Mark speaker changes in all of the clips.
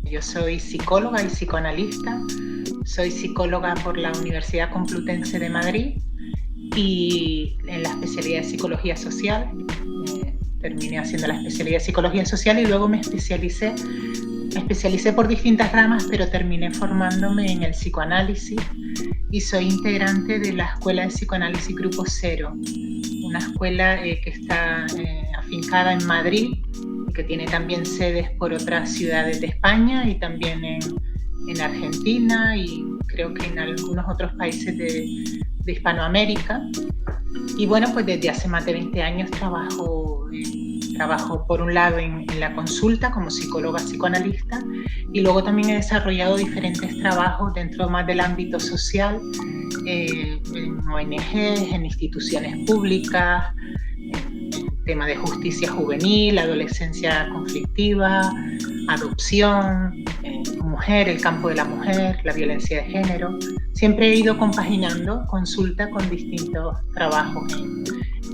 Speaker 1: Yo soy psicóloga y psicoanalista, soy psicóloga por la Universidad Complutense de Madrid y en la especialidad de Psicología Social. Terminé haciendo la especialidad de Psicología Social y luego me especialicé por distintas ramas, pero terminé formándome en el psicoanálisis y soy integrante de la Escuela de Psicoanálisis Grupo Cero, una escuela que está afincada en Madrid, que tiene también sedes por otras ciudades de España y también en Argentina y creo que en algunos otros países de Hispanoamérica. Y bueno, pues desde hace más de 20 años trabajo por un lado en la consulta como psicóloga psicoanalista y luego también he desarrollado diferentes trabajos dentro más del ámbito social, en ONGs, en instituciones públicas, en tema de justicia juvenil, adolescencia conflictiva, adopción, mujer, el campo de la mujer, la violencia de género. Siempre he ido compaginando consulta con distintos trabajos,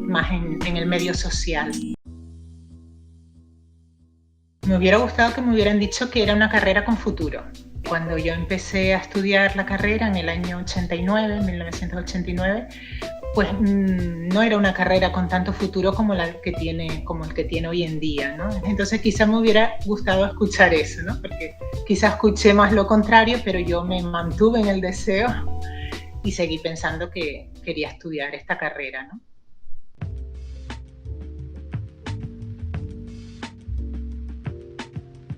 Speaker 1: más en el medio social. Me hubiera gustado que me hubieran dicho que era una carrera con futuro. Cuando yo empecé a estudiar la carrera en el año 89, 1989, pues no era una carrera con tanto futuro como el que tiene hoy en día, ¿no? Entonces quizás me hubiera gustado escuchar eso, ¿no? Porque quizás escuché más lo contrario, pero yo me mantuve en el deseo y seguí pensando que quería estudiar esta carrera, ¿no?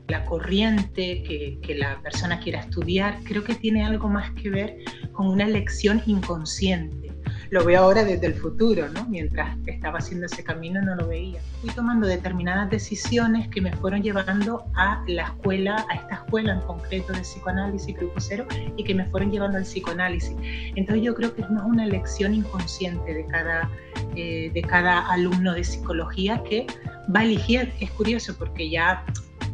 Speaker 1: La corriente que la persona quiera estudiar, creo que tiene algo más que ver con una elección inconsciente. Lo veo ahora desde el futuro, ¿no? Mientras estaba haciendo ese camino no lo veía. Fui tomando determinadas decisiones que me fueron llevando a esta escuela en concreto de psicoanálisis Grupo Cero y que me fueron llevando al psicoanálisis. Entonces yo creo que es más una elección inconsciente de cada alumno de psicología que va a elegir. Es curioso porque ya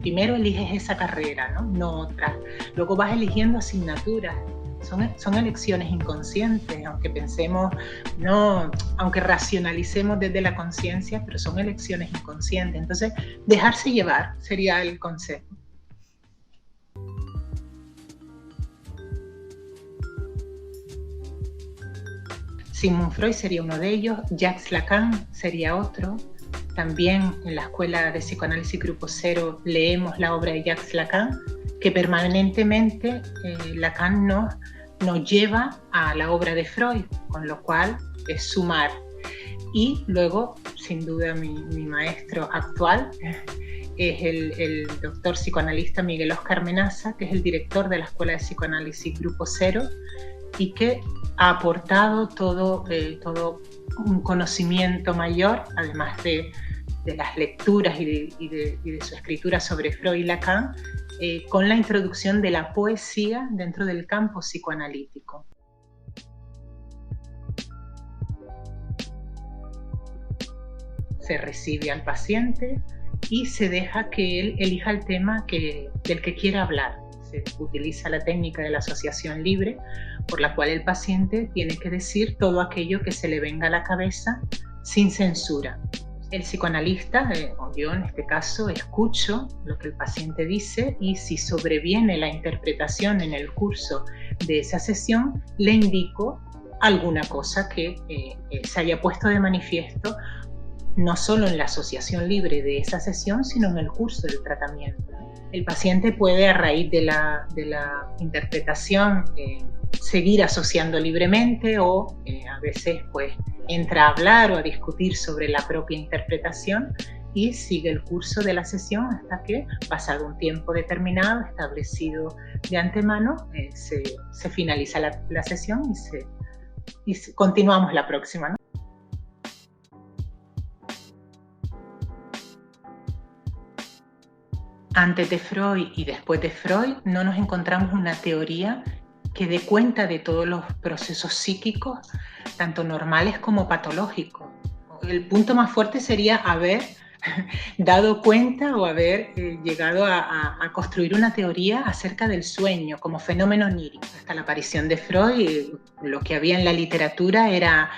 Speaker 1: primero eliges esa carrera, no otra. Luego vas eligiendo asignaturas. Son elecciones inconscientes, aunque pensemos, aunque racionalicemos desde la conciencia, pero son elecciones inconscientes. Entonces, dejarse llevar sería el consejo. Sigmund Freud sería uno de ellos, Jacques Lacan sería otro. También en la Escuela de Psicoanálisis Grupo Cero leemos la obra de Jacques Lacan, que permanentemente Lacan nos lleva a la obra de Freud, con lo cual es sumar. Y luego, sin duda, mi maestro actual es el doctor psicoanalista Miguel Óscar Menaza, que es el director de la Escuela de Psicoanálisis Grupo Cero y que ha aportado todo un conocimiento mayor, además de las lecturas y de su escritura sobre Freud y Lacan, con la introducción de la poesía dentro del campo psicoanalítico. Se recibe al paciente y se deja que él elija el tema del que quiera hablar. Se utiliza la técnica de la asociación libre, por la cual el paciente tiene que decir todo aquello que se le venga a la cabeza sin censura. El psicoanalista, o yo en este caso, escucho lo que el paciente dice y si sobreviene la interpretación en el curso de esa sesión, le indico alguna cosa que se haya puesto de manifiesto, no solo en la asociación libre de esa sesión, sino en el curso del tratamiento. El paciente puede, a raíz de la interpretación, seguir asociando libremente o a veces pues entra a hablar o a discutir sobre la propia interpretación y sigue el curso de la sesión hasta que, pasado un tiempo determinado, establecido de antemano, se finaliza la sesión y continuamos la próxima, ¿no? Antes de Freud y después de Freud no nos encontramos una teoría que dé cuenta de todos los procesos psíquicos, tanto normales como patológicos. El punto más fuerte sería haber dado cuenta o haber llegado a construir una teoría acerca del sueño como fenómeno onírico. Hasta la aparición de Freud, lo que había en la literatura era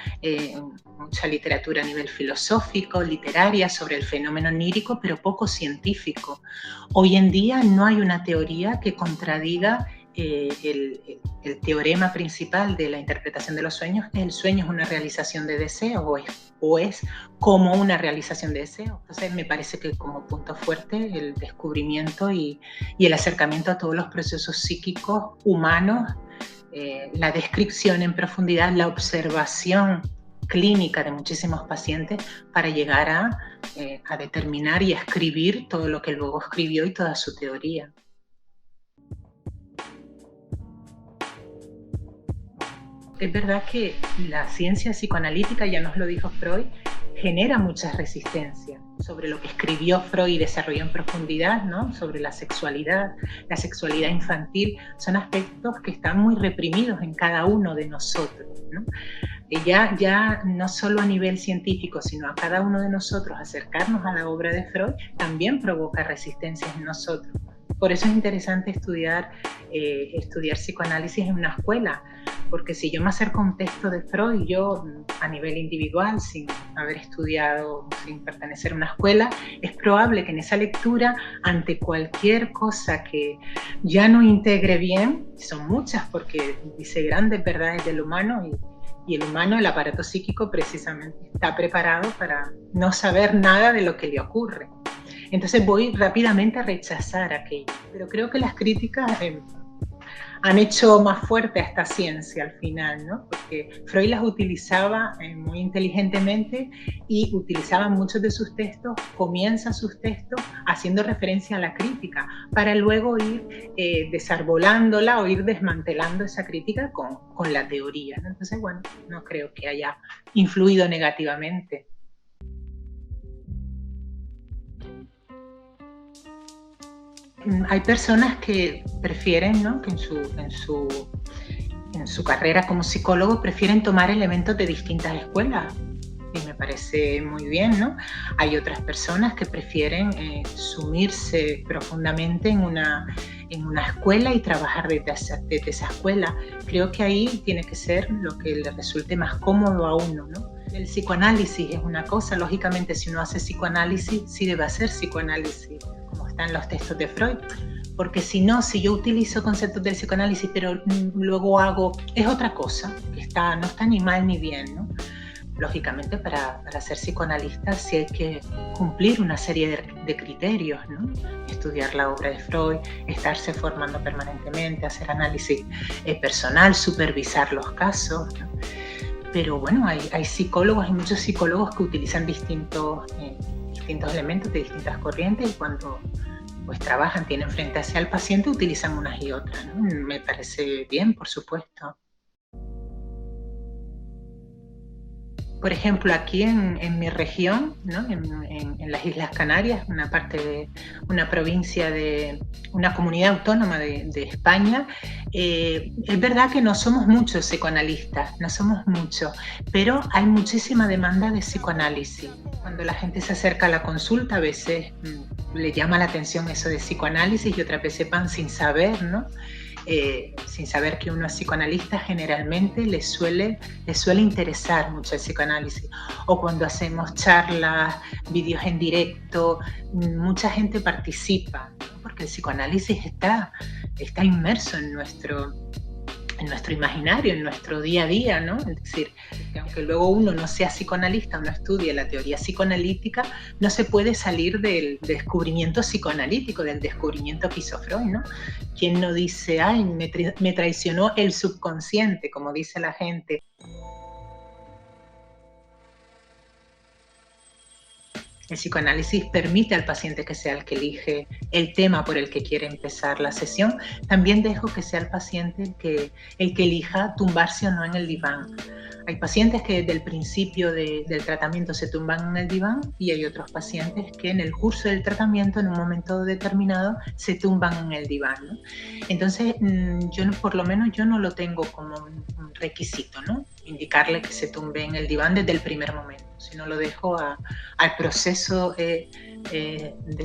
Speaker 1: mucha literatura a nivel filosófico, literaria, sobre el fenómeno onírico, pero poco científico. Hoy en día no hay una teoría que contradiga el teorema principal de la interpretación de los sueños, que el sueño es una realización de deseo o es como una realización de deseo. Entonces me parece que como punto fuerte el descubrimiento y el acercamiento a todos los procesos psíquicos humanos, la descripción en profundidad, la observación clínica de muchísimos pacientes para llegar a determinar y a escribir todo lo que luego escribió y toda su teoría. Es verdad que la ciencia psicoanalítica, ya nos lo dijo Freud, genera muchas resistencias sobre lo que escribió Freud y desarrolló en profundidad, ¿no? Sobre la sexualidad infantil, son aspectos que están muy reprimidos en cada uno de nosotros, ¿no? Ya no solo a nivel científico, sino a cada uno de nosotros acercarnos a la obra de Freud también provoca resistencias en nosotros. Por eso es interesante estudiar psicoanálisis en una escuela, porque si yo me acerco a un texto de Freud, yo a nivel individual, sin haber estudiado, sin pertenecer a una escuela, es probable que en esa lectura, ante cualquier cosa que ya no integre bien, son muchas porque dice grandes verdades del humano y el humano, el aparato psíquico, precisamente está preparado para no saber nada de lo que le ocurre. Entonces voy rápidamente a rechazar aquello. Pero creo que las críticas han hecho más fuerte a esta ciencia al final, ¿no? Porque Freud las utilizaba muy inteligentemente y utilizaba muchos de sus textos, comienza sus textos haciendo referencia a la crítica, para luego ir desarbolándola o ir desmantelando esa crítica con la teoría, ¿no? Entonces, bueno, no creo que haya influido negativamente. Hay personas que prefieren, ¿no? Que en su carrera como psicólogo prefieren tomar elementos de distintas escuelas y me parece muy bien, ¿no? Hay otras personas que prefieren sumirse profundamente en una escuela y trabajar desde esa escuela. Creo que ahí tiene que ser lo que le resulte más cómodo a uno, ¿no? El psicoanálisis es una cosa, lógicamente si uno hace psicoanálisis, sí debe hacer psicoanálisis, como está en los textos de Freud, porque si yo utilizo conceptos del psicoanálisis, pero luego es otra cosa, que no está ni mal ni bien, ¿no? Lógicamente para ser psicoanalista sí hay que cumplir una serie de criterios, ¿no? Estudiar la obra de Freud, estarse formando permanentemente, hacer análisis personal, supervisar los casos, ¿no? Pero bueno, hay muchos psicólogos que utilizan distintos elementos de distintas corrientes y cuando pues trabajan, tienen frente hacia el paciente, utilizan unas y otras, ¿no? Me parece bien, por supuesto. Por ejemplo, aquí en mi región, ¿no? en las Islas Canarias, una provincia una comunidad autónoma de España, es verdad que no somos muchos psicoanalistas, no somos muchos, pero hay muchísima demanda de psicoanálisis. Cuando la gente se acerca a la consulta, a veces le llama la atención eso de psicoanálisis y otras veces van sin saber, ¿no? Sin saber que uno es psicoanalista, generalmente les suele interesar mucho el psicoanálisis. O cuando hacemos charlas, vídeos en directo, mucha gente participa, ¿no? Porque el psicoanálisis está inmerso en nuestro imaginario, en nuestro día a día, ¿no? Es decir, que aunque luego uno no sea psicoanalista o no estudie la teoría psicoanalítica, no se puede salir del descubrimiento psicoanalítico, del descubrimiento que hizo Freud, ¿no? ¿Quién no dice, ay, me traicionó el subconsciente, como dice la gente? El psicoanálisis permite al paciente que sea el que elige el tema por el que quiere empezar la sesión. También dejo que sea el paciente el que elija tumbarse o no en el diván. Hay pacientes que desde el principio del tratamiento se tumban en el diván y hay otros pacientes que en el curso del tratamiento, en un momento determinado, se tumban en el diván, ¿no? Entonces, por lo menos yo no lo tengo como un requisito, ¿no? Indicarle que se tumbe en el diván desde el primer momento. sino lo dejo al proceso de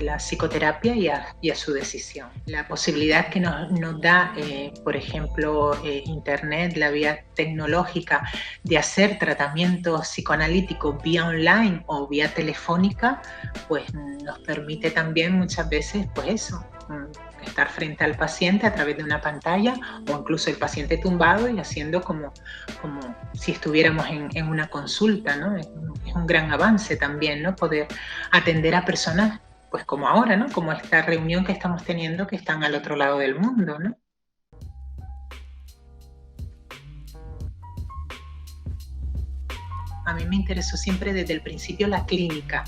Speaker 1: la psicoterapia y a su decisión. La posibilidad que nos da, por ejemplo, Internet, la vía tecnológica, de hacer tratamientos psicoanalíticos vía online o vía telefónica, pues nos permite también muchas veces, pues eso, estar frente al paciente a través de una pantalla o incluso el paciente tumbado y haciendo como si estuviéramos en una consulta, ¿no? Es un gran avance también, ¿no? Poder atender a personas, pues como ahora, ¿no? Como esta reunión que estamos teniendo, que están al otro lado del mundo, ¿no? A mí me interesó siempre desde el principio la clínica,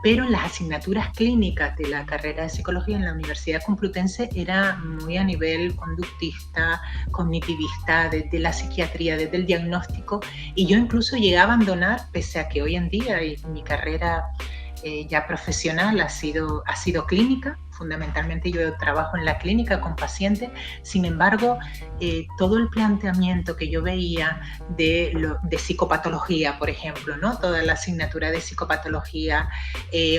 Speaker 1: pero las asignaturas clínicas de la carrera de psicología en la Universidad Complutense era muy a nivel conductista, cognitivista, desde la psiquiatría, desde el diagnóstico, y yo incluso llegué a abandonar, pese a que hoy en día mi carrera ya profesional ha sido clínica. Fundamentalmente yo trabajo en la clínica con pacientes, sin embargo, todo el planteamiento que yo veía de psicopatología, por ejemplo, ¿no? Toda la asignatura de psicopatología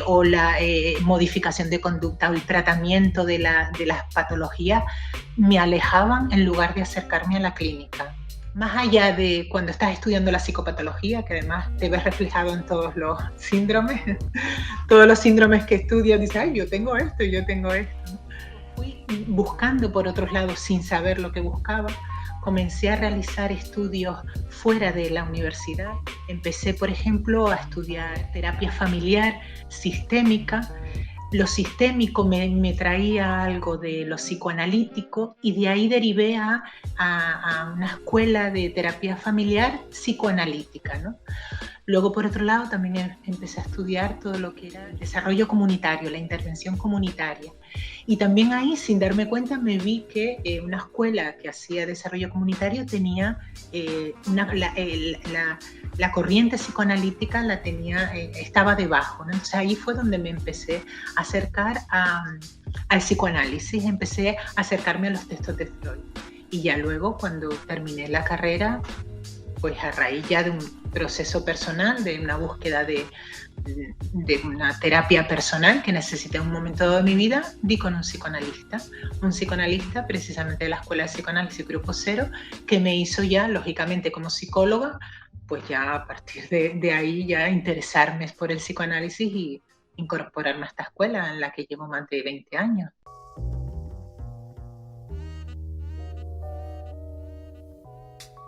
Speaker 1: o la modificación de conducta o el tratamiento de las patologías me alejaban en lugar de acercarme a la clínica. Más allá de cuando estás estudiando la psicopatología, que además te ves reflejado en todos los síndromes, todos los síndromes que estudias, dices, ay, yo tengo esto, yo tengo esto. Fui buscando por otros lados sin saber lo que buscaba. Comencé a realizar estudios fuera de la universidad. Empecé, por ejemplo, a estudiar terapia familiar sistémica. Lo sistémico me traía algo de lo psicoanalítico y de ahí derivé a una escuela de terapia familiar psicoanalítica, ¿no? Luego, por otro lado, también empecé a estudiar todo lo que era el desarrollo comunitario, la intervención comunitaria. Y también ahí, sin darme cuenta, me vi que una escuela que hacía desarrollo comunitario tenía la corriente psicoanalítica estaba debajo, ¿no? Entonces ahí fue donde me empecé a acercar al psicoanálisis, empecé a acercarme a los textos de Freud. Y ya luego, cuando terminé la carrera, pues a raíz ya de un proceso personal, de una búsqueda de una terapia personal que necesité en un momento dado de mi vida, di con un psicoanalista precisamente de la Escuela de Psicoanálisis Grupo Cero, que me hizo ya, lógicamente como psicóloga, pues ya a partir de ahí ya interesarme por el psicoanálisis y incorporarme a esta escuela en la que llevo más de 20 años.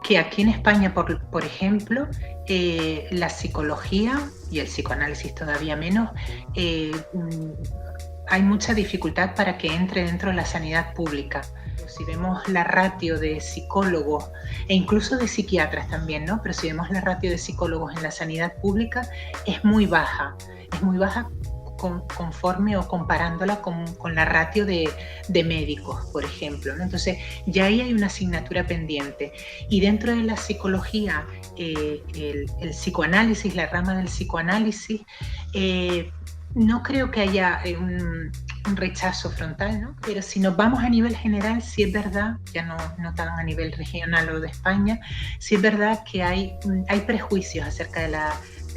Speaker 1: Que aquí en España, por ejemplo, la psicología y el psicoanálisis todavía menos, hay mucha dificultad para que entre dentro de la sanidad pública. Si vemos la ratio de psicólogos e incluso de psiquiatras también, ¿no? Pero si vemos la ratio de psicólogos en la sanidad pública, es muy baja conforme o comparándola con la ratio de médicos, por ejemplo, ¿no? Entonces, ya ahí hay una asignatura pendiente. Y dentro de la psicología, el psicoanálisis, la rama del psicoanálisis, no creo que haya un rechazo frontal, ¿no? Pero si nos vamos a nivel general, sí es verdad, ya no tan a nivel regional o de España, sí es verdad que hay prejuicios acerca de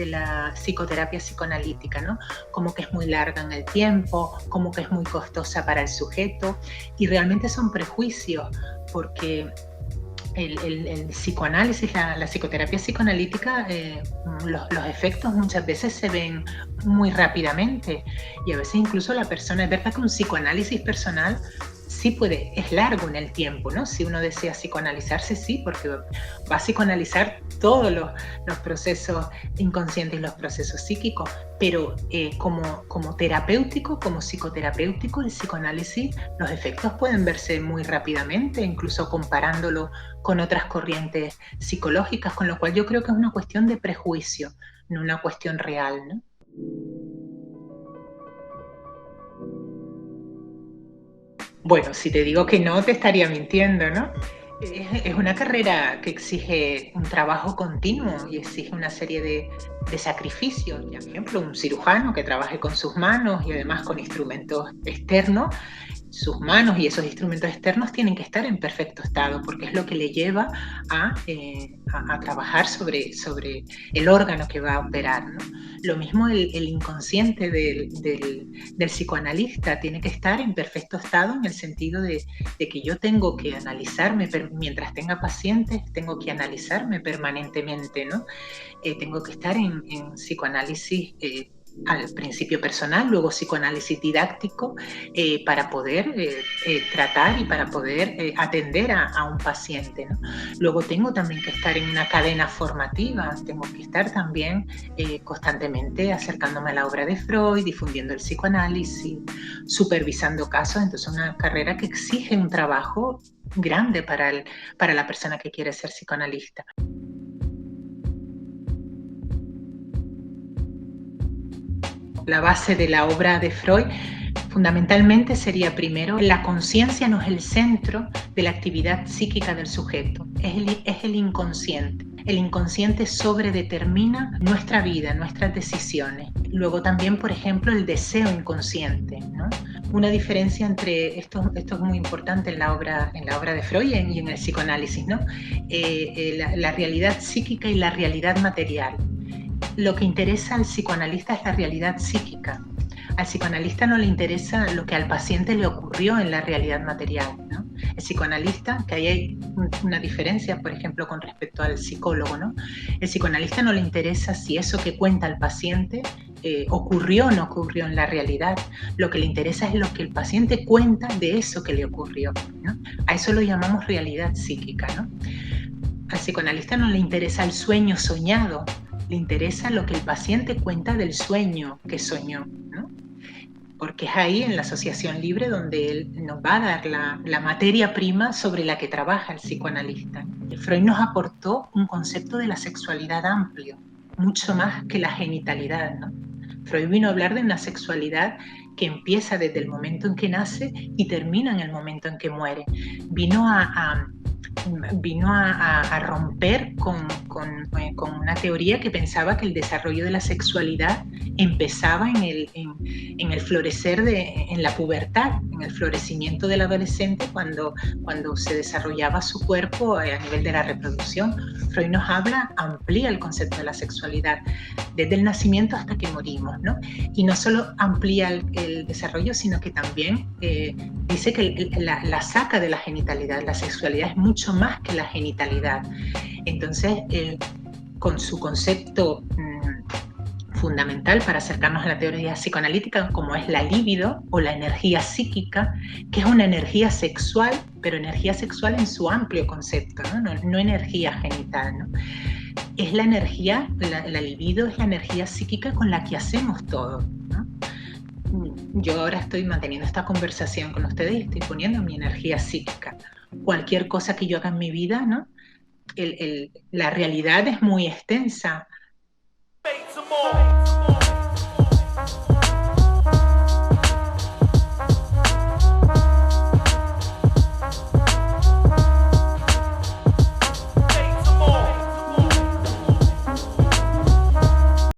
Speaker 1: la psicoterapia psicoanalítica, ¿no? Como que es muy larga en el tiempo, como que es muy costosa para el sujeto, y realmente son prejuicios, porque el psicoanálisis, la psicoterapia psicoanalítica, los efectos muchas veces se ven muy rápidamente, y a veces incluso la persona, es verdad que un psicoanálisis personal sí es largo en el tiempo, ¿no? Si uno desea psicoanalizarse, sí, porque va a psicoanalizar todos los procesos inconscientes y los procesos psíquicos, pero como terapéutico, como psicoterapéutico, el psicoanálisis, los efectos pueden verse muy rápidamente, incluso comparándolo con otras corrientes psicológicas, con lo cual yo creo que es una cuestión de prejuicio, no una cuestión real, ¿no? Bueno, si te digo que no, te estaría mintiendo, ¿no? Es una carrera que exige un trabajo continuo y exige una serie de sacrificios. Por ejemplo, un cirujano que trabaje con sus manos y además con instrumentos externos, sus manos y esos instrumentos externos tienen que estar en perfecto estado, porque es lo que le lleva a trabajar sobre el órgano que va a operar, ¿no? Lo mismo el inconsciente del psicoanalista tiene que estar en perfecto estado en el sentido de que yo tengo que analizarme, mientras tenga pacientes, tengo que analizarme permanentemente, ¿no? Tengo que estar en psicoanálisis al principio personal, luego psicoanálisis didáctico, para poder tratar y para poder atender a un paciente, ¿no? Luego tengo también que estar en una cadena formativa, tengo que estar también constantemente acercándome a la obra de Freud, difundiendo el psicoanálisis, supervisando casos. Entonces una carrera que exige un trabajo grande para la persona que quiere ser psicoanalista. La base de la obra de Freud fundamentalmente sería primero, la conciencia no es el centro de la actividad psíquica del sujeto, es el inconsciente. El inconsciente sobredetermina nuestra vida, nuestras decisiones. Luego también, por ejemplo, el deseo inconsciente, ¿no? Una diferencia entre, esto es muy importante en la obra de Freud y en el psicoanálisis, ¿no? La realidad psíquica y la realidad material. Lo que interesa al psicoanalista es la realidad psíquica. Al psicoanalista no le interesa lo que al paciente le ocurrió en la realidad material, ¿no? El psicoanalista, que ahí hay una diferencia, por ejemplo, con respecto al psicólogo, ¿no? El psicoanalista no le interesa si eso que cuenta el paciente ocurrió o no ocurrió en la realidad. Lo que le interesa es lo que el paciente cuenta de eso que le ocurrió, ¿no? A eso lo llamamos realidad psíquica, ¿no? Al psicoanalista no le interesa el sueño soñado, le interesa lo que el paciente cuenta del sueño que soñó, ¿no? Porque es ahí en la asociación libre donde él nos va a dar la materia prima sobre la que trabaja el psicoanalista. Freud nos aportó un concepto de la sexualidad amplio, mucho más que la genitalidad, ¿no? Freud vino a hablar de una sexualidad que empieza desde el momento en que nace y termina en el momento en que muere. Vino a romper con una teoría que pensaba que el desarrollo de la sexualidad empezaba en el florecer, en la pubertad, en el florecimiento del adolescente cuando se desarrollaba su cuerpo a nivel de la reproducción. Freud nos amplía el concepto de la sexualidad desde el nacimiento hasta que morimos, ¿no? Y no solo amplía el desarrollo, sino que también dice que la saca de la genitalidad. La sexualidad es mucho más que la genitalidad. Entonces, con su concepto fundamental para acercarnos a la teoría psicoanalítica, como es la libido o la energía psíquica, que es una energía sexual, pero energía sexual en su amplio concepto, no energía genital, ¿no? Es la energía, la libido es la energía psíquica con la que hacemos todo, ¿no? Yo ahora estoy manteniendo esta conversación con ustedes y estoy poniendo mi energía psíquica. Cualquier cosa que yo haga en mi vida, ¿no? La realidad es muy extensa.